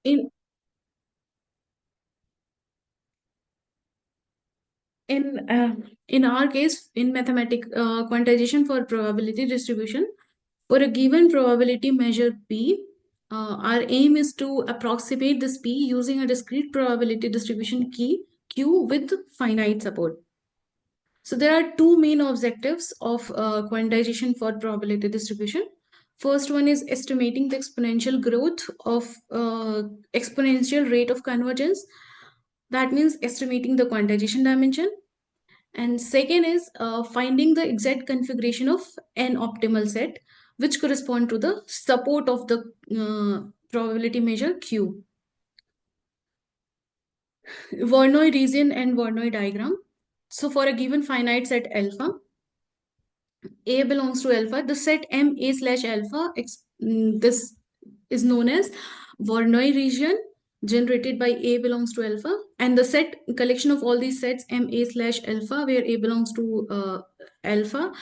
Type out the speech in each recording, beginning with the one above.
in in uh, in our case, in mathematic quantization for probability distribution, for a given probability measure p, our aim is to approximate this p using a discrete probability distribution key q with finite support. So there are two main objectives of quantization for probability distribution. First one is estimating the exponential growth of exponential rate of convergence. That means estimating the quantization dimension. And second is finding the exact configuration of an optimal set, which correspond to the support of the probability measure Q. Voronoi region and Voronoi diagram. So for a given finite set alpha, A belongs to alpha. The set M A slash alpha, this is known as Voronoi region generated by A belongs to alpha. And the set collection of all these sets M A slash alpha, where A belongs to alpha,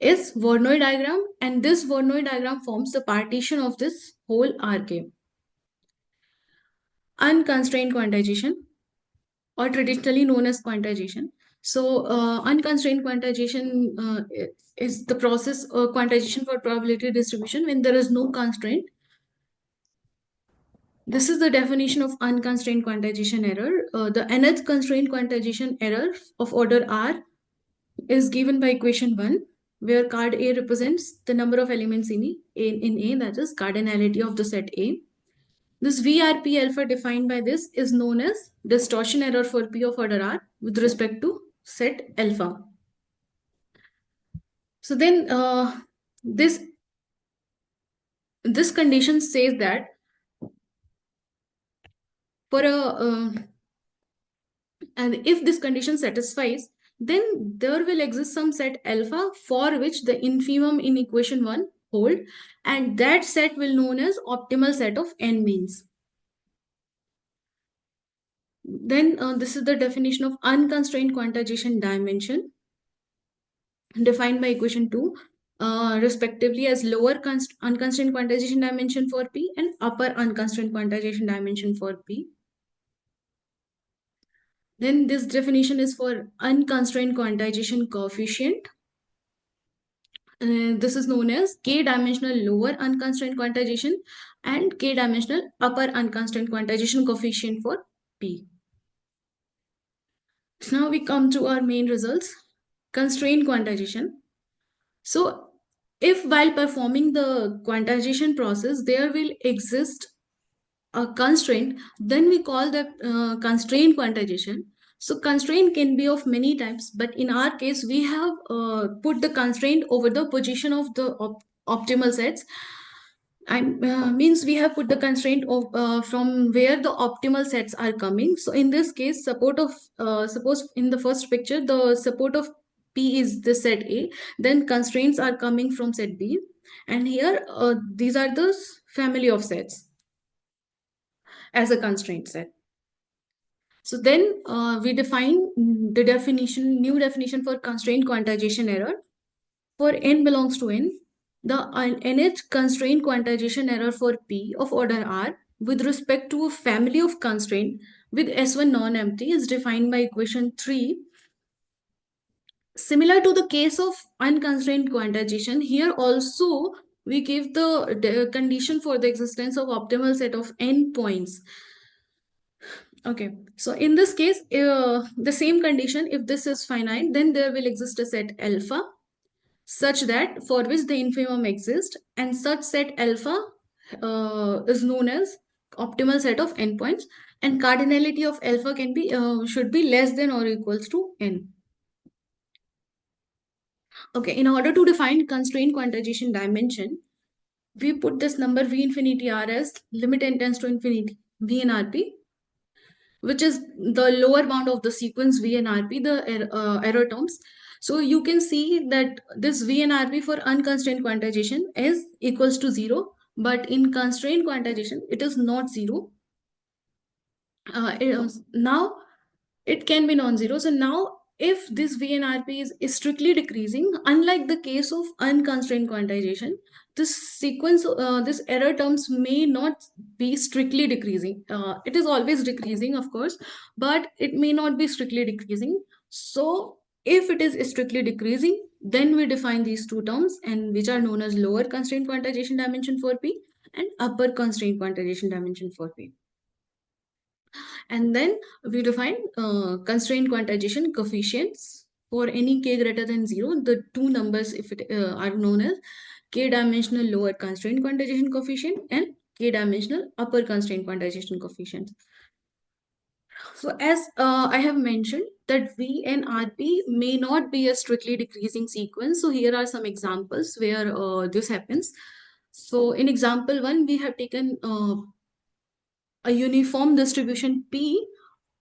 is Voronoi diagram. And this Voronoi diagram forms the partition of this whole RK. Unconstrained quantization, or traditionally known as quantization. So, unconstrained quantization is the process quantization for probability distribution when there is no constraint. This is the definition of unconstrained quantization error. The nth constraint quantization error of order R is given by equation 1, where card A represents the number of elements in A, that is cardinality of the set A. This VRP alpha defined by this is known as distortion error for P of order R with respect to set alpha. So then this condition says that for a and if this condition satisfies, then there will exist some set alpha for which the infimum in equation 1 hold, and that set will known as optimal set of n means. Then this is the definition of unconstrained quantization dimension defined by equation 2, respectively as lower unconstrained quantization dimension for P and upper unconstrained quantization dimension for P. Then this definition is for unconstrained quantization coefficient. This is known as k-dimensional lower unconstrained quantization and k-dimensional upper unconstrained quantization coefficient for P. So now we come to our main results. Constrained quantization. So if while performing the quantization process, there will exist a constraint, then we call that constraint quantization. So constraint can be of many types, but in our case, we have put the constraint over the position of the optimal sets. I means we have put the constraint of from where the optimal sets are coming. So in this case, support of suppose in the first picture, the support of P is the set A, then constraints are coming from set B, and here these are the family of sets as a constraint set. So then we define the definition, new definition for constraint quantization error. For n belongs to n, the nth constraint quantization error for P of order R with respect to a family of constraint with S1 non-empty is defined by equation 3. Similar to the case of unconstrained quantization, here also we give the condition for the existence of optimal set of n points. Okay, so in this case, the same condition, if this is finite, then there will exist a set alpha such that for which the infimum exists, and such set alpha is known as optimal set of endpoints, and cardinality of alpha can be should be less than or equals to n. Okay, in order to define constraint quantization dimension, we put this number v infinity r as limit n tends to infinity v and rp, which is the lower bound of the sequence V and RP, the error terms. So you can see that this V and RP for unconstrained quantization is equals to 0, but in constrained quantization, it is not 0. Now it can be non-zero. So now if this VNRP is strictly decreasing, unlike the case of unconstrained quantization, this error terms may not be strictly decreasing. It is always decreasing, of course, but it may not be strictly decreasing. So if it is strictly decreasing, then we define these two terms, and which are known as lower constraint quantization dimension for P and upper constraint quantization dimension for P. And then we define constraint quantization coefficients for any k greater than 0. The two numbers if it are known as k dimensional lower constraint quantization coefficient and k dimensional upper constraint quantization coefficient. So as I have mentioned that V and RP may not be a strictly decreasing sequence. So here are some examples where this happens. So in example 1, we have taken a uniform distribution P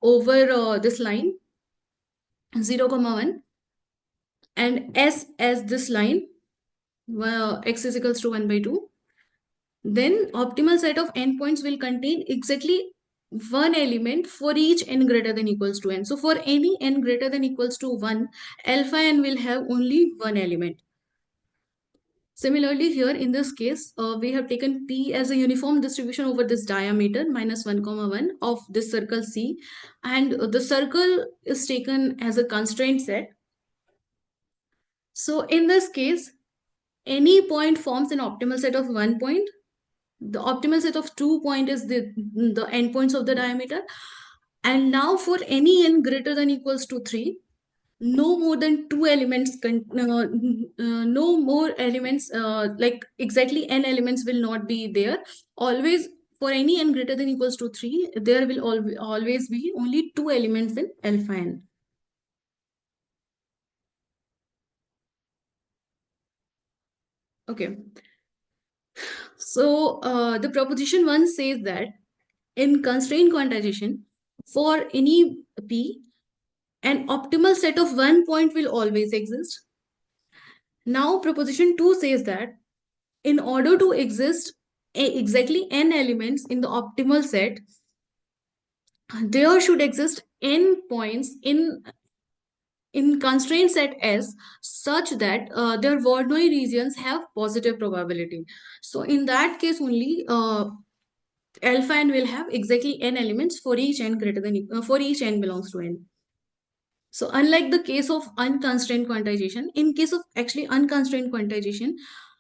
over this line 0, 1 and S as this line where x is equals to 1 by 2. Then optimal set of endpoints will contain exactly one element for each n greater than equals to n. So for any n greater than equals to 1, alpha n will have only one element. Similarly, here in this case, we have taken P as a uniform distribution over this diameter minus 1, 1 of this circle C, and the circle is taken as a constraint set. So in this case, any point forms an optimal set of 1 point. The optimal set of 2 point is the endpoints of the diameter. And now for any n greater than equals to 3, no more than two elements, no more elements, like exactly n elements will not be there. Always for any n greater than equals to 3, there will always be only two elements in alpha n. Okay. So the proposition 1 says that in constraint quantization, for any P, an optimal set of 1 point will always exist. Now proposition 2 says that in order to exist exactly n elements in the optimal set, there should exist n points in constraint set S such that their Voronoi regions have positive probability. So in that case only, alpha n will have exactly n elements for each n greater than for each n belongs to n. So unlike the case of unconstrained quantization, in case of actually unconstrained quantization,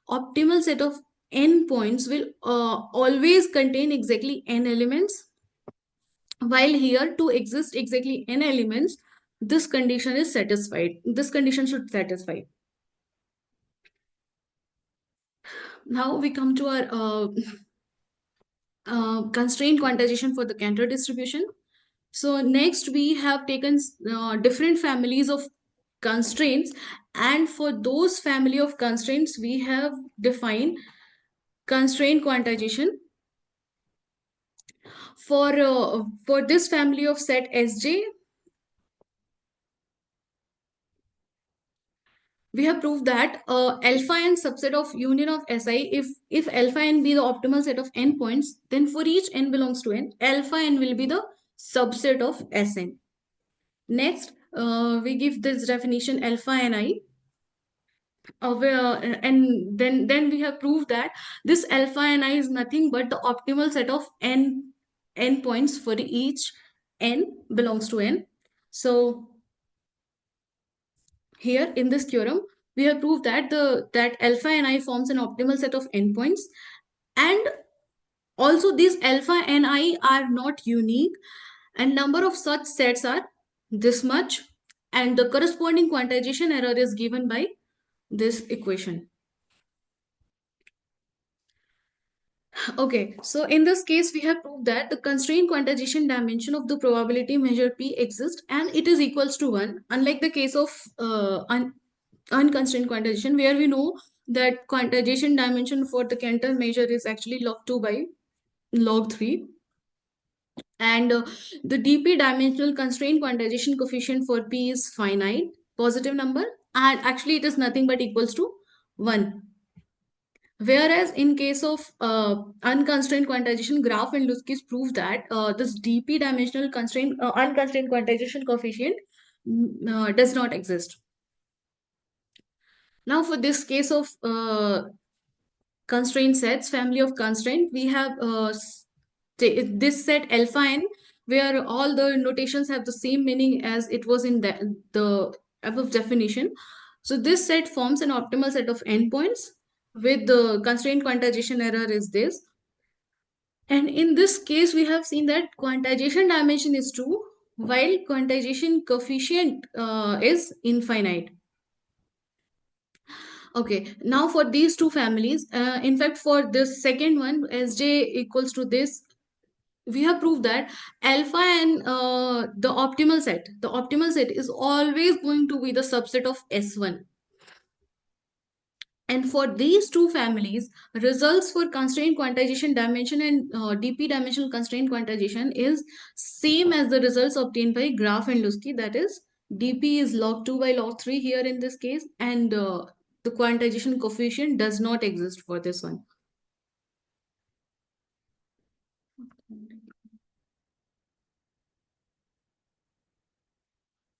optimal set of n points will always contain exactly n elements. While here to exist exactly n elements, this condition is satisfied. This condition should satisfy. Now we come to our constraint quantization for the Cantor distribution. So next we have taken different families of constraints, and for those family of constraints we have defined constraint quantization for this family of set Sj. We have proved that alpha n subset of union of Si, if alpha n be the optimal set of n points, then for each n belongs to n, alpha n will be the subset of Sn. Next, we give this definition alpha ni, and then we have proved that this alpha ni is nothing but the optimal set of n points for each n belongs to n. So here in this theorem, we have proved that that alpha ni forms an optimal set of endpoints, and also these alpha ni are not unique, and number of such sets are this much, and the corresponding quantization error is given by this equation. Okay, so in this case, we have proved that the constraint quantization dimension of the probability measure P exists and it is equals to 1, unlike the case of unconstrained quantization, where we know that quantization dimension for the Cantor measure is actually log 2 by log 3. And the dp dimensional constraint quantization coefficient for P is finite, positive number, and actually it is nothing but equals to 1. Whereas in case of unconstrained quantization, Graph and Luskis prove that this dp dimensional constraint unconstrained quantization coefficient does not exist. Now, for this case of constraint sets, family of constraint, we have this set alpha n, where all the notations have the same meaning as it was in the above definition. So this set forms an optimal set of endpoints with the constraint quantization error is this. And in this case, we have seen that quantization dimension is 2, while quantization coefficient is infinite. Okay, now for these two families, in fact, for this second one, Sj equals to this, we have proved that alpha and the optimal set is always going to be the subset of S1. And for these two families, results for constraint quantization dimension and DP dimensional constraint quantization is same as the results obtained by Graf and Lusky. That is, DP is log 2 by log 3 here in this case, and the quantization coefficient does not exist for this one.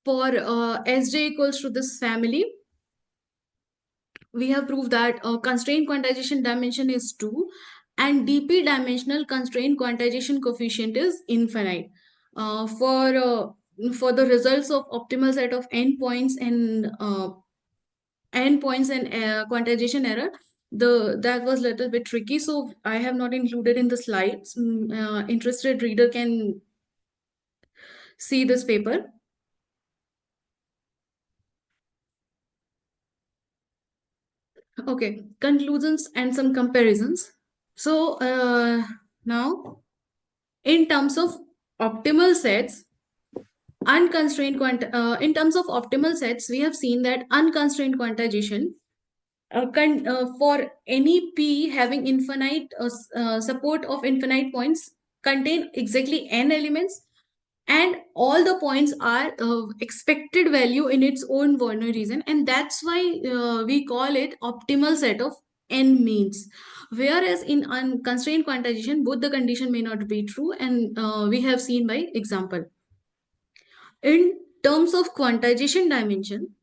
For Sj equals to this family, we have proved that constraint quantization dimension is 2 and DP dimensional constraint quantization coefficient is infinite. For the results of optimal set of endpoints and quantization error, that was a little bit tricky, so I have not included in the slides. Interested reader can see this paper. Okay, conclusions and some comparisons. So now, in terms of optimal sets, in terms of optimal sets, we have seen that unconstrained quantization for any P having infinite support of infinite points contain exactly n elements, and all the points are expected value in its own Werner region, and that's why we call it optimal set of n means. Whereas in unconstrained quantization, both the condition may not be true, and we have seen by example. In terms of quantization dimension,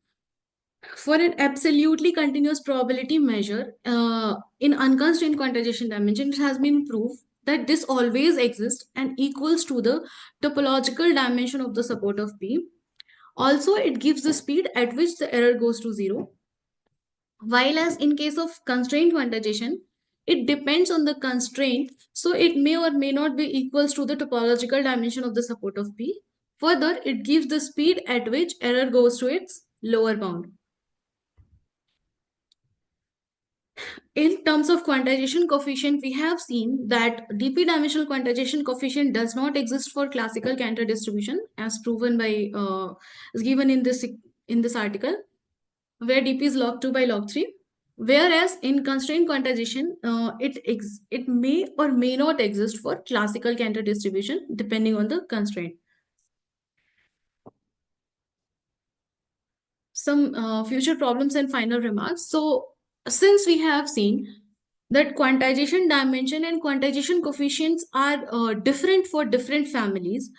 for an absolutely continuous probability measure in unconstrained quantization dimension, it has been proved that this always exists and equals to the topological dimension of the support of P. Also, it gives the speed at which the error goes to 0. While as in case of constrained quantization, it depends on the constraint, so it may or may not be equals to the topological dimension of the support of P. Further, it gives the speed at which error goes to its lower bound. In terms of quantization coefficient, we have seen that DP dimensional quantization coefficient does not exist for classical Cantor distribution, as proven by is given in this article, where DP is log 2 by log 3. Whereas in constraint quantization, it may or may not exist for classical Cantor distribution depending on the constraint. Some future problems and final remarks. So, since we have seen that quantization dimension and quantization coefficients are different for different families,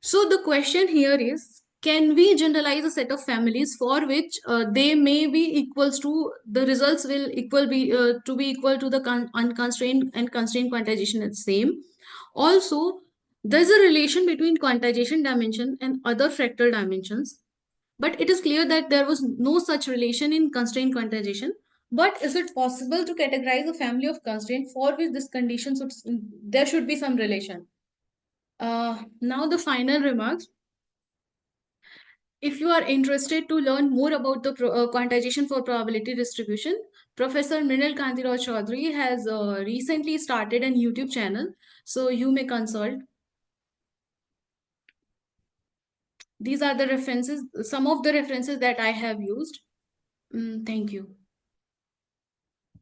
so the question here is, can we generalize a set of families for which they may be equals to the results will be equal to the unconstrained and constrained quantization is same. Also, there's a relation between quantization dimension and other fractal dimensions, but it is clear that there was no such relation in constraint quantization. But is it possible to categorize a family of constraints for which this condition there should be some relation? Now the final remarks. If you are interested to learn more about the quantization for probability distribution, Professor Mrinal Kantirao Chaudhary has recently started a YouTube channel, so you may consult. These are the references, some of the references that I have used. Thank you.